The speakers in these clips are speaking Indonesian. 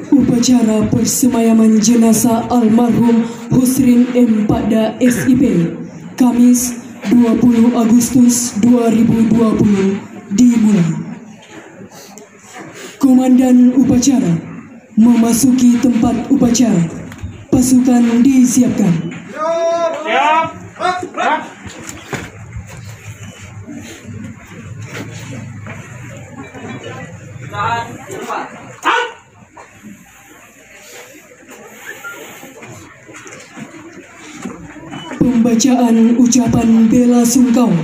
Upacara persemayaman jenazah almarhum Husrin M. Pada SIP, Kamis 20 Agustus 2020 dimulai. Komandan upacara memasuki tempat upacara. Pasukan disiapkan. Pembacaan ucapan bela sungkawa.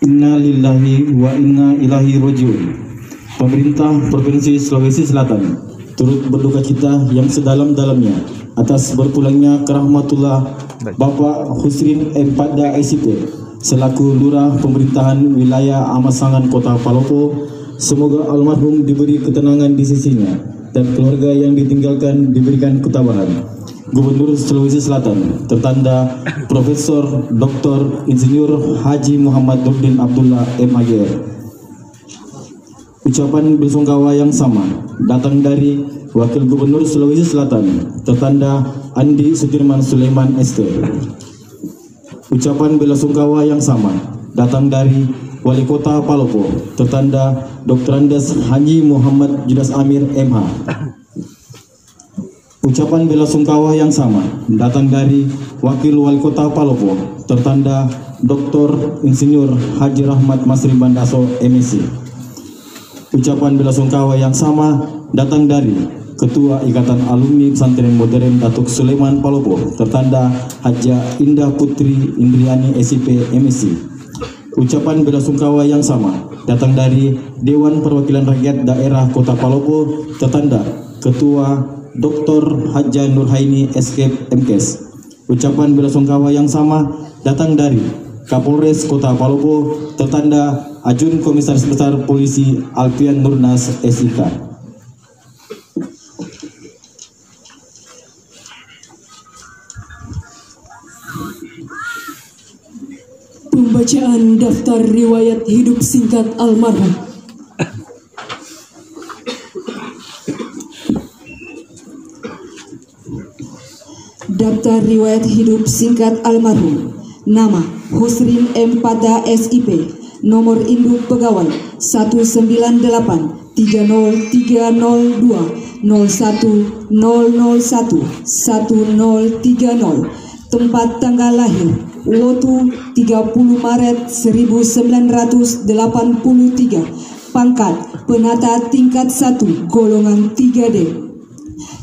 Inna lillahi wa inna ilaihi rajiun. Pemerintah Provinsi Sulawesi Selatan turut berduka cita yang sedalam-dalamnya atas berpulangnya ke rahmatullah Bapak Husrin M. Pada SIP selaku Lurah Pemerintahan Wilayah Amasangan Kota Palopo. Semoga almarhum diberi ketenangan di sisinya dan keluarga yang ditinggalkan diberikan ketabahan. Gubernur Sulawesi Selatan tertanda Profesor Dr. Insinyur Haji Muhammad Nurdin Abdullah MHGR. Ucapan belasungkawa yang sama datang dari Wakil Gubernur Sulawesi Selatan tertanda Andi Sudirman Sulaiman ST. Ucapan belasungkawa yang sama datang dari Wali Kota Palopo tertanda Dr. Andes Haji Muhammad Judas Amir MH. Ucapan bela sungkawa yang sama datang dari Wakil Wali Kota Palopo tertanda Dr. Insinyur Haji Rahmat Masri Bandaso MSc. Ucapan bela sungkawa yang sama datang dari Ketua Ikatan Alumni Pesantren Modern Datuk Sulaiman Palopo tertanda Haja Indah Putri Indriani SIP MSc. Ucapan bela sungkawa yang sama datang dari Dewan Perwakilan Rakyat Daerah Kota Palopo tertanda Ketua Dr. Haja Nurhaini SK MKes. Ucapan bela sungkawa yang sama datang dari Kapolres Kota Palopo tertanda Ajun Komisaris Besar Polisi Alfian Nurnas SIK. Pembacaan daftar riwayat hidup singkat almarhum. Daftar riwayat hidup singkat almarhum. Nama Husrin M. Pada SIP. Nomor induk pegawai 19830302100011030. Tempat tanggal lahir Wotu 30 Maret 1983. Pangkat penata tingkat 1 golongan 3D.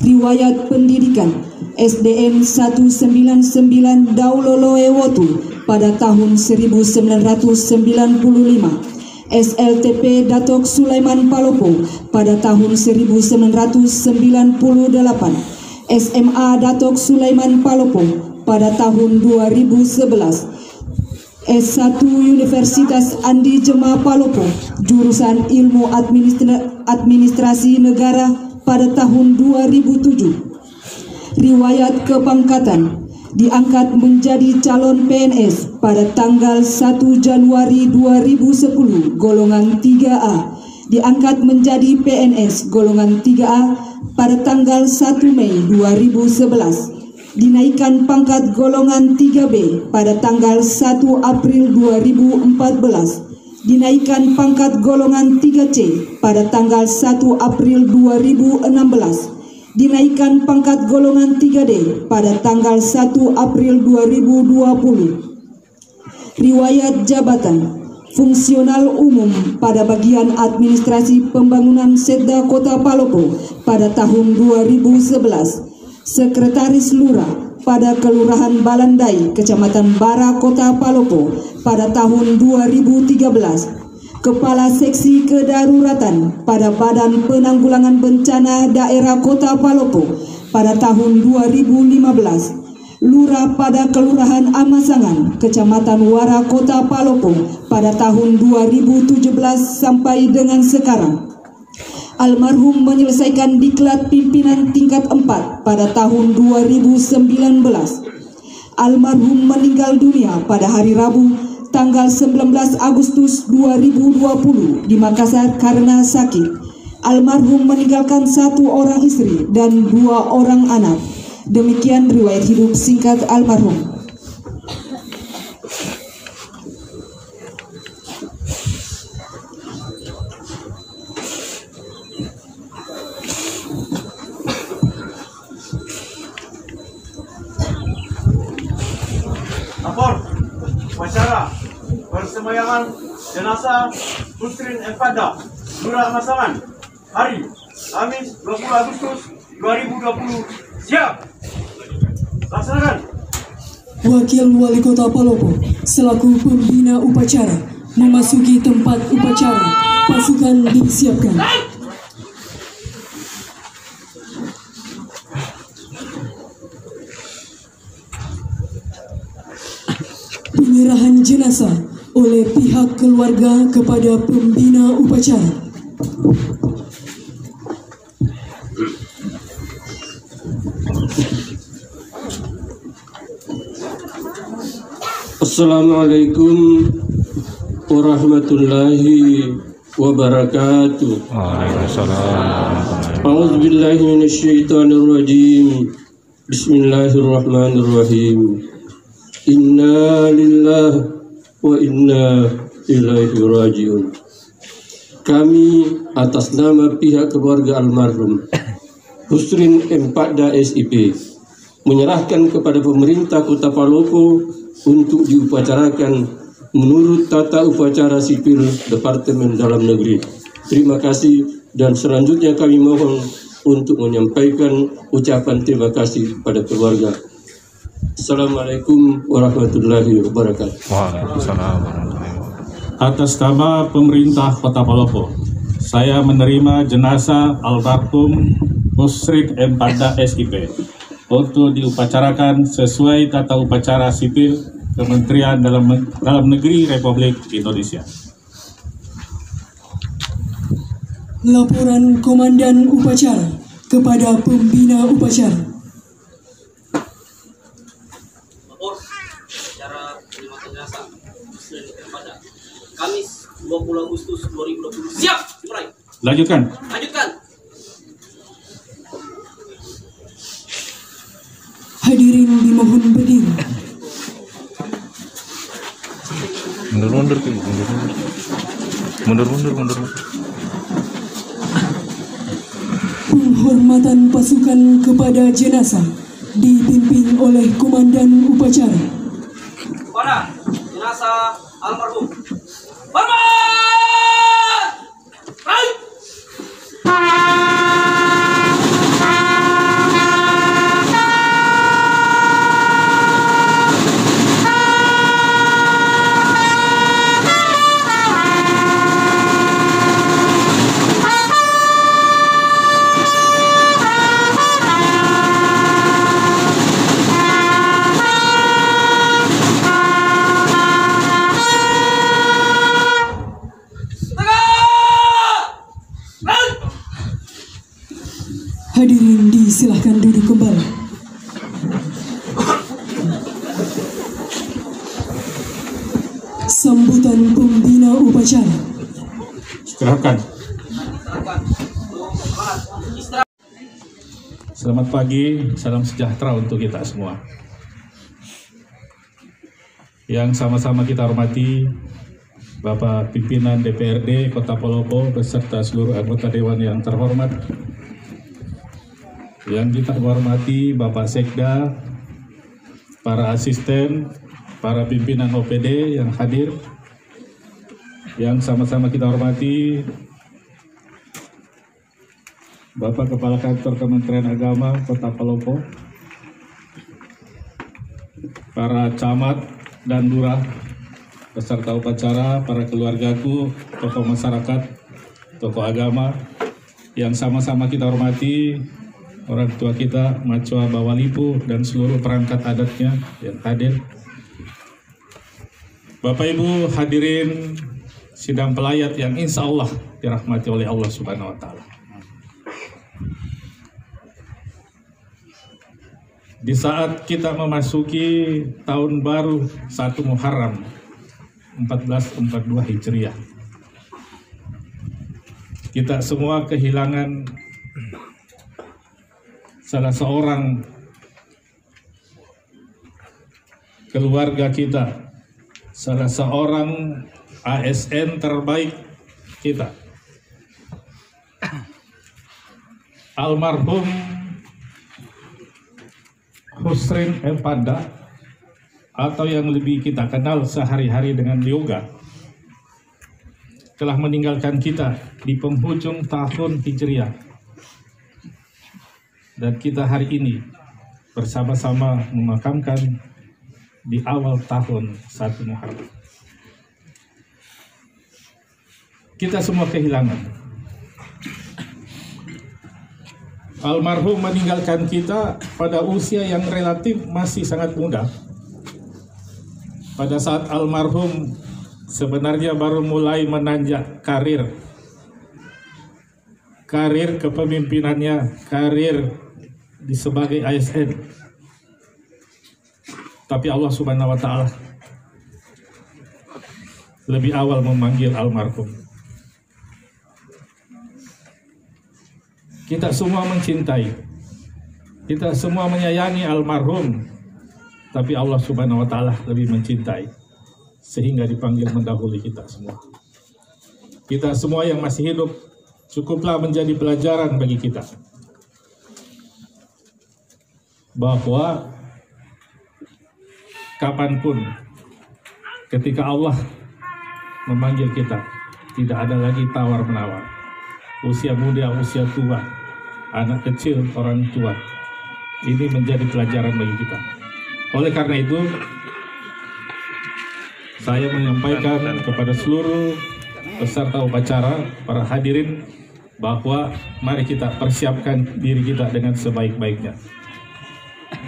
Riwayat pendidikan SDN 199 Dauloloe Wotu pada tahun 1995. SLTP Datuk Sulaiman Palopo pada tahun 1998. SMA Datuk Sulaiman Palopo pada tahun 2011. S1 Universitas Andi Jema Palopo jurusan Ilmu Administrasi Negara pada tahun 2007. Riwayat kepangkatan diangkat menjadi calon PNS pada tanggal 1 Januari 2010 golongan 3A. Diangkat menjadi PNS golongan 3A pada tanggal 1 Mei 2011. Dinaikkan pangkat golongan 3B pada tanggal 1 April 2014. Dinaikkan pangkat golongan 3C pada tanggal 1 April 2016. Dinaikkan pangkat golongan 3D pada tanggal 1 April 2020. Riwayat jabatan fungsional umum pada bagian administrasi pembangunan Setda Kota Palopo pada tahun 2011. Sekretaris Lurah pada Kelurahan Balandai, Kecamatan Bara, Kota Palopo pada tahun 2013. Kepala Seksi Kedaruratan pada Badan Penanggulangan Bencana Daerah Kota Palopo pada tahun 2015. Lurah pada Kelurahan Amasangan, Kecamatan Wara, Kota Palopo pada tahun 2017 sampai dengan sekarang. Almarhum menyelesaikan diklat pimpinan tingkat 4 pada tahun 2019. Almarhum meninggal dunia pada hari Rabu tanggal 19 Agustus 2020 di Makassar karena sakit. Almarhum meninggalkan 1 orang istri dan 2 orang anak. Demikian riwayat hidup singkat almarhum. Lapor upacara persemayangan jenazah Husrin Empada Lurah Masaman hari Kamis 20 Agustus 2020. Siap. Laksanakan. Wakil Wali Kota Palopo selaku pembina upacara memasuki tempat upacara. Pasukan disiapkan. Penyerahan jenazah oleh pihak keluarga kepada pembina upacara. Assalamualaikum warahmatullahi wabarakatuh. Waalaikumsalam. A'udzubillahi minasyaitonirrajim. Bismillahirrahmanirrahim. Inna lillahi wa inna ilaihi rajiun. Kami atas nama pihak keluarga almarhum Husrin Empada SIP menyerahkan kepada pemerintah Kota Palopo untuk diupacarakan menurut tata upacara sipil Departemen Dalam Negeri. Terima kasih dan selanjutnya kami mohon untuk menyampaikan ucapan terima kasih kepada keluarga. Assalamualaikum warahmatullahi wabarakatuh. Waalaikumsalam warahmatullahi wabarakatuh. Atas nama pemerintah Kota Palopo, saya menerima jenazah almarhum Husrin Empada SIP untuk diupacarakan sesuai tata upacara sipil Kementerian Dalam Negeri Republik Indonesia. Laporan Komandan Upacara kepada pembina upacara. Cara penyematan jenazah Husrin Empada Kamis 20 Agustus 2020. Siap, dimulai. Lanjutkan. Hadirin dimohon berdiri. Mundur. Penghormatan pasukan kepada jenazah dipimpin oleh Komandan Upacara. Kepada jenazah almarhum. Hormat! Baik. Hadirin disilahkan duduk kembali. Sambutan pembina upacara. Istirahatkan. Selamat pagi, salam sejahtera untuk kita semua. Yang sama-sama kita hormati Bapak Pimpinan DPRD Kota Palopo beserta seluruh anggota Dewan yang terhormat. Yang kita hormati Bapak Sekda, para asisten, para pimpinan OPD yang hadir. Yang sama-sama kita hormati Bapak Kepala Kantor Kementerian Agama Kota Palopo, para camat dan lurah beserta upacara, para keluargaku, tokoh masyarakat, tokoh agama, yang sama-sama kita hormati orang tua kita, Macua Bawalipu, dan seluruh perangkat adatnya yang hadir. Bapak Ibu hadirin sidang pelayat yang insya Allah dirahmati oleh Allah Subhanahu Wa Taala. Di saat kita memasuki tahun baru 1 Muharram 1442 Hijriah, kita semua kehilangan salah seorang keluarga kita, salah seorang ASN terbaik kita, almarhum Husrin Empada, atau yang lebih kita kenal sehari-hari dengan Yoga, telah meninggalkan kita di penghujung tahun Hijriah. Dan kita hari ini bersama-sama memakamkan di awal tahun 1 Muharram. Kita semua kehilangan. Almarhum meninggalkan kita pada usia yang relatif masih sangat muda. Pada saat almarhum sebenarnya baru mulai menanjak karir kepemimpinannya, karir sebagai ASN. Tapi Allah Subhanahu wa Ta'ala lebih awal memanggil almarhum. Kita semua mencintai, kita semua menyayangi almarhum, tapi Allah Subhanahu wa Ta'ala lebih mencintai sehingga dipanggil mendahului kita semua. Kita semua yang masih hidup cukuplah menjadi pelajaran bagi kita bahwa kapanpun ketika Allah memanggil kita, tidak ada lagi tawar-menawar, usia muda, usia tua, anak kecil, orang tua. Ini menjadi pelajaran bagi kita. Oleh karena itu, saya menyampaikan kepada seluruh peserta upacara, para hadirin, bahwa mari kita persiapkan diri kita dengan sebaik-baiknya.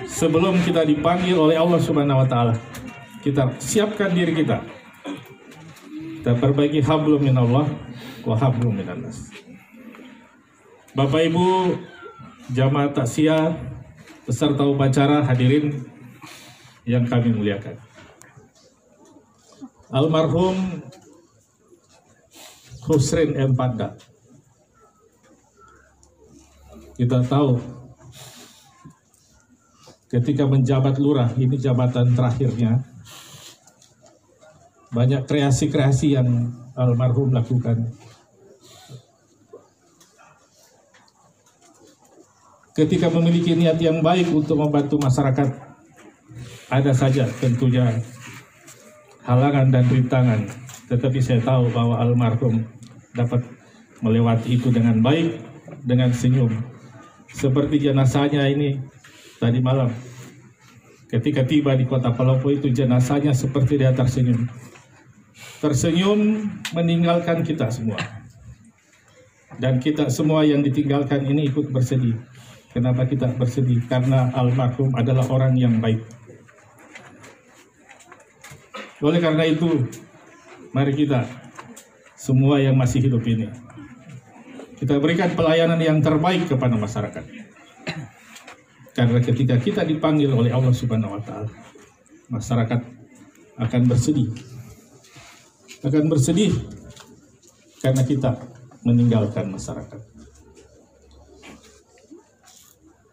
Sebelum kita dipanggil oleh Allah Subhanahu wa Ta'ala, kita siapkan diri kita. Kita perbaiki hablum minallah wa hablum minannas. Bapak Ibu jamaah taksiyah, peserta upacara, hadirin yang kami muliakan. Almarhum Husrin Empada, kita tahu ketika menjabat lurah, ini jabatan terakhirnya, banyak kreasi-kreasi yang almarhum lakukan. Ketika memiliki niat yang baik untuk membantu masyarakat, ada saja tentunya halangan dan rintangan. Tetapi saya tahu bahwa almarhum dapat melewati itu dengan baik, dengan senyum. Seperti jenazahnya ini tadi malam, ketika tiba di kota Palopo itu jenazahnya seperti dia tersenyum. Tersenyum meninggalkan kita semua. Dan kita semua yang ditinggalkan ini ikut bersedih. Kenapa kita bersedih? Karena almarhum adalah orang yang baik. Oleh karena itu, mari kita semua yang masih hidup ini, kita berikan pelayanan yang terbaik kepada masyarakat. Karena ketika kita dipanggil oleh Allah Subhanahu wa Ta'ala, masyarakat akan bersedih. Akan bersedih karena kita meninggalkan masyarakat.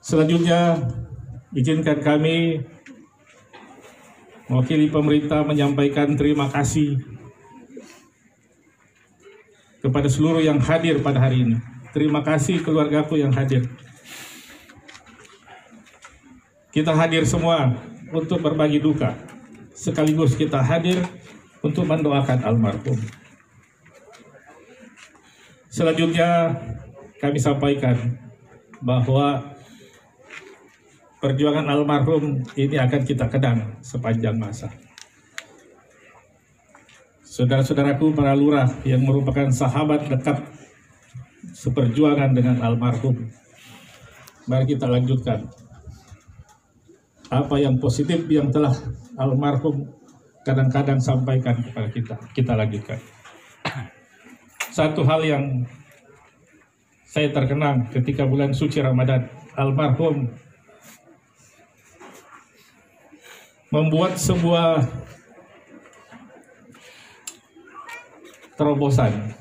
Selanjutnya, izinkan kami mewakili pemerintah menyampaikan terima kasih kepada seluruh yang hadir pada hari ini. Terima kasih keluargaku yang hadir. Kita hadir semua untuk berbagi duka, sekaligus kita hadir untuk mendoakan almarhum. Selanjutnya, kami sampaikan bahwa perjuangan almarhum ini akan kita kenang sepanjang masa. Saudara-saudaraku para lurah yang merupakan sahabat dekat seperjuangan dengan almarhum, mari kita lanjutkan apa yang positif yang telah almarhum kadang-kadang sampaikan kepada kita lanjutkan. Satu hal yang saya terkenang ketika bulan suci Ramadan, almarhum membuat sebuah terobosan,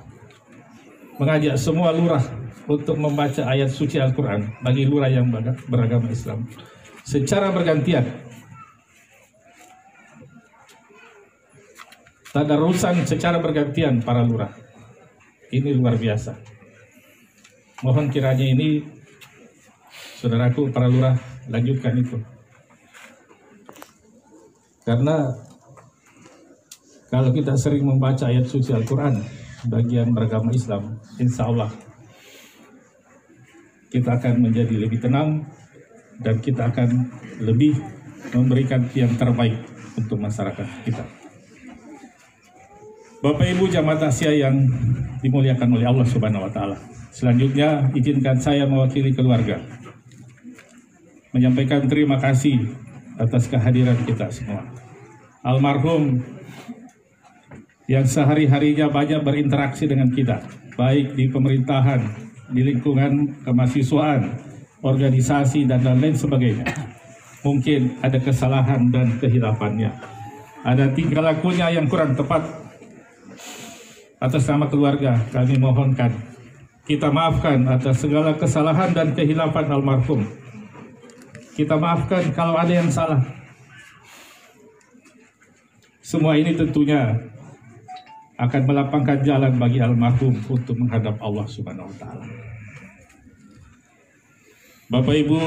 mengajak semua lurah untuk membaca ayat suci Al-Quran bagi lurah yang beragama Islam secara bergantian. Tadarusan secara bergantian para lurah. Ini luar biasa. Mohon kiranya ini, saudaraku para lurah, lanjutkan itu. Karena kalau kita sering membaca ayat suci Al-Quran bagian beragama Islam, insya Allah kita akan menjadi lebih tenang dan kita akan lebih memberikan yang terbaik untuk masyarakat kita. Bapak Ibu jamaah takziah yang dimuliakan oleh Allah Subhanahu wa taala. Selanjutnya izinkan saya mewakili keluarga menyampaikan terima kasih atas kehadiran kita semua. Almarhum yang sehari-harinya banyak berinteraksi dengan kita, baik di pemerintahan, di lingkungan kemahasiswaan, organisasi, dan lain-lain sebagainya. Mungkin ada kesalahan dan kehilafannya. Ada tingkah lakunya yang kurang tepat. Atas nama keluarga, kami mohonkan, kita maafkan atas segala kesalahan dan kehilafan almarhum. Kita maafkan kalau ada yang salah. Semua ini tentunya akan melapangkan jalan bagi almarhum untuk menghadap Allah Subhanahu wa taala. Bapak Ibu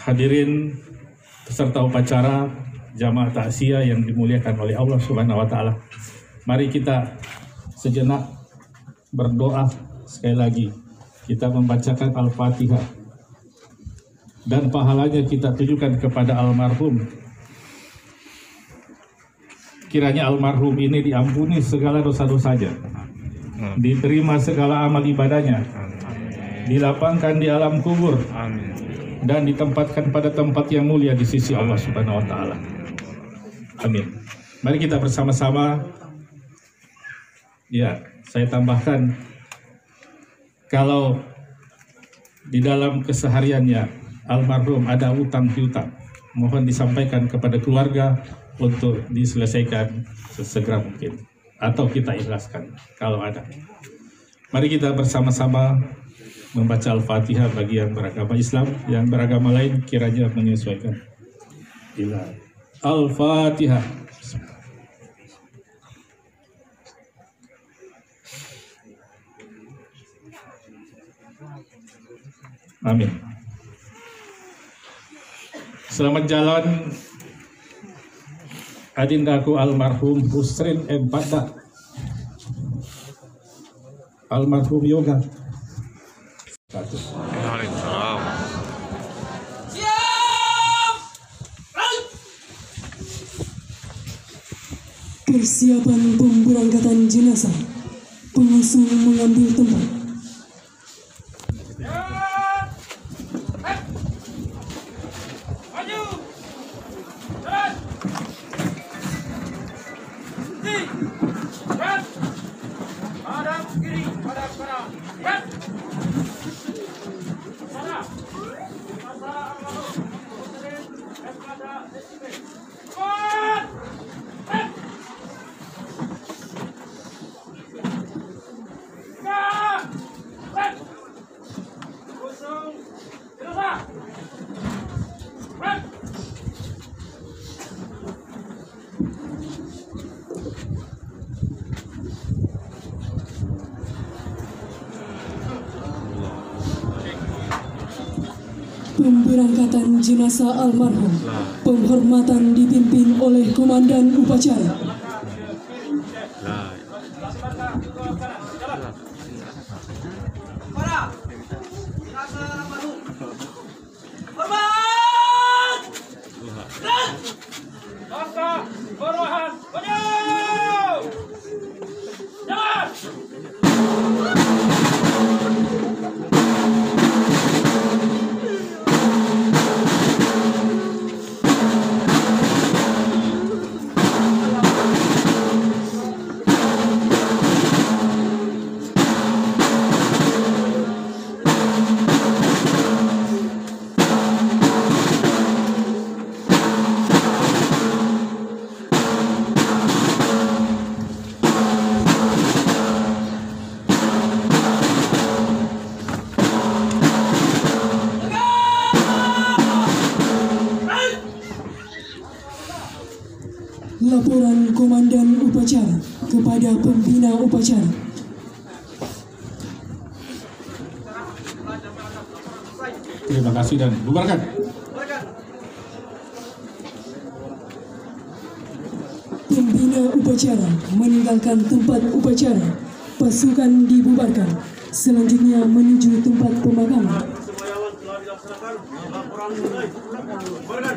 hadirin peserta upacara jamaah takziah yang dimuliakan oleh Allah Subhanahu wa taala. Mari kita sejenak berdoa sekali lagi. Kita membacakan Al-Fatihah dan pahalanya kita tujukan kepada almarhum. Kiranya almarhum ini diampuni segala dosa-dosanya, diterima segala amal ibadahnya, dilapangkan di alam kubur, dan ditempatkan pada tempat yang mulia di sisi Allah Subhanahu wa taala. Amin. Mari kita bersama-sama. Ya, saya tambahkan, kalau di dalam kesehariannya almarhum ada utang piutang, mohon disampaikan kepada keluarga untuk diselesaikan sesegera mungkin, atau kita ikhlaskan kalau ada. Mari kita bersama-sama membaca Al-Fatihah bagi yang beragama Islam, yang beragama lain kiranya menyesuaikan. Al-Fatihah. Amin. Selamat jalan adindaku almarhum Husrin M. Pada, almarhum Yoga. Waalaikumsalam. Persiapan pemberangkatan jenazah. Pengusung mengambil tempat. Pemberangkatan jenazah almarhum, penghormatan dipimpin oleh Komandan Upacara. Laporan Komandan Upacara kepada Pembina Upacara. Terima kasih dan bubarkan. Pembina upacara meninggalkan tempat upacara. Pasukan dibubarkan. Selanjutnya menuju tempat pemakaman. Persembayangan telah dilaksanakan. Laporan mulai. Bubarkan.